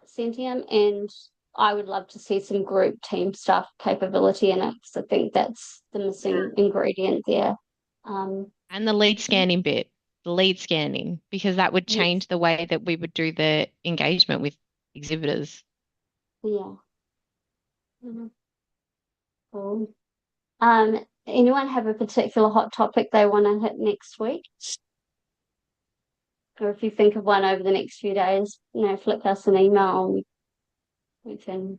Centium, and I would love to see some group team stuff capability in it, because I think that's the missing ingredient there. And the lead scanning bit, because that would change the way that we would do the engagement with exhibitors. Yeah. Cool. Anyone have a particular hot topic they want to hit next week? Or if you think of one over the next few days, you know, flick us an email and we can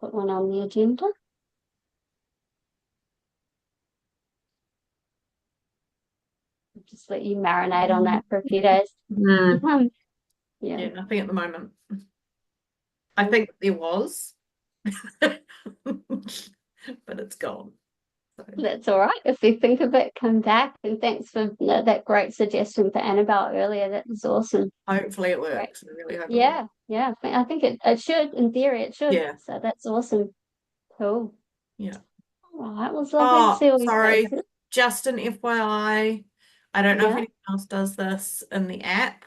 put one on the agenda. Just let you marinate on that for a few days. Yeah, nothing at the moment. I think there was, but it's gone. That's all right. If you think of it, come back. And thanks for that great suggestion for Annabelle earlier. That was awesome. Hopefully it Great. works. I really hope it Yeah, yeah. I think it should. In theory, it should. Yeah. So that's awesome. Cool. Yeah. All right. Well, it's lovely to see all you Sorry. guys. Just an FYI. I don't know if Yeah. anyone else does this in the app.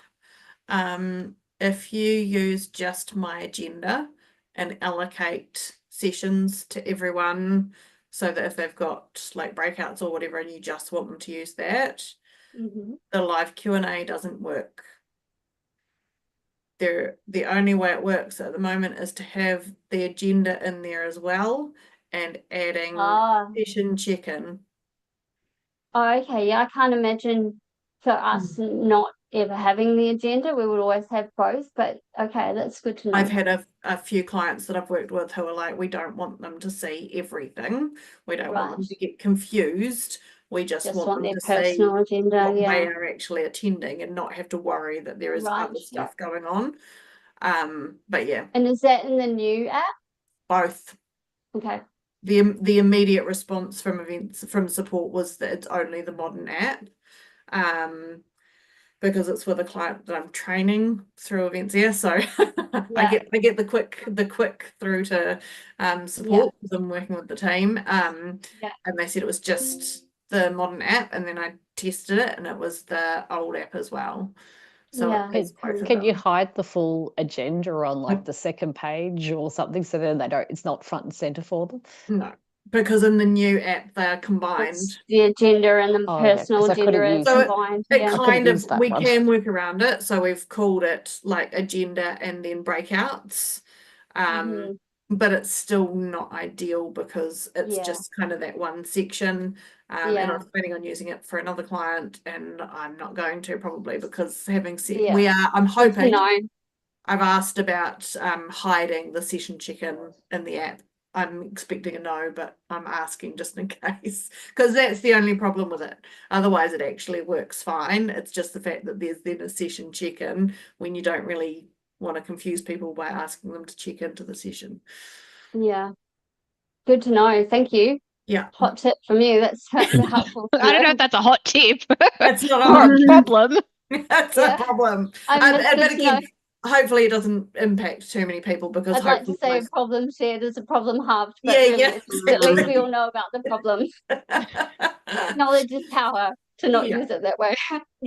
If you use just my agenda and allocate sessions to everyone so that if they've got like breakouts or whatever and you just want them to use that, the live Q&A doesn't work. The only way it works at the moment is to have the agenda in there as well and adding session check-in. Oh, okay. Yeah, I can't imagine for us not ever having the agenda. We would always have both, but okay, that's good to know. I've had a few clients that I've worked with who are like, we don't want them to see everything. We don't want them to get confused. We just want them their to personal see agenda. what Yeah. they are actually attending and not have to worry that there is other stuff going on. But yeah. And is that in the new app? Both. Okay. The immediate response from support was that it's only the modern app. Because it's with a client that I'm training through events here, so I get the quick through to support because I'm working with the team. And they said it was just the modern app, and then I tested it, and it was the old app as well. So can you hide the full agenda on like the second page or something so then it's not front and center for them? No. Because in the new app they are combined. The agenda and the personal agenda is combined. We can work around it. So we've called it like agenda and then breakouts. But it's still not ideal because it's just kind of that one section. And I'm planning on using it for another client, and I'm not going to probably because having said I'm hoping. I've asked about hiding the session check-in in the app. I'm expecting a no, but I'm asking just in case because that's the only problem with it. Otherwise, it actually works fine. It's just the fact that there's then a session check-in when you don't really want to confuse people by asking them to check into the session. Yeah. Good to know. Thank you. Yeah. Hot tip from you. That's helpful. I don't know if that's a hot tip. It's not a problem. That's a problem. But again, hopefully it doesn't impact too many people because I'd like to say a problem shared is a problem halved, but at least we all know about the problem. Knowledge is power to not use it that way.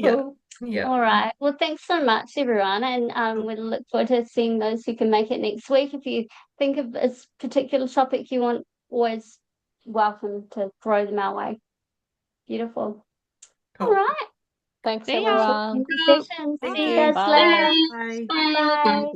Cool. Yeah. All right. Well, thanks so much, everyone, and we look forward to seeing those who can make it next week. If you think of a particular topic you want, always welcome to throw them our way. Beautiful. Cool. All right. Thanks, everyone. See you guys later. Bye. Bye.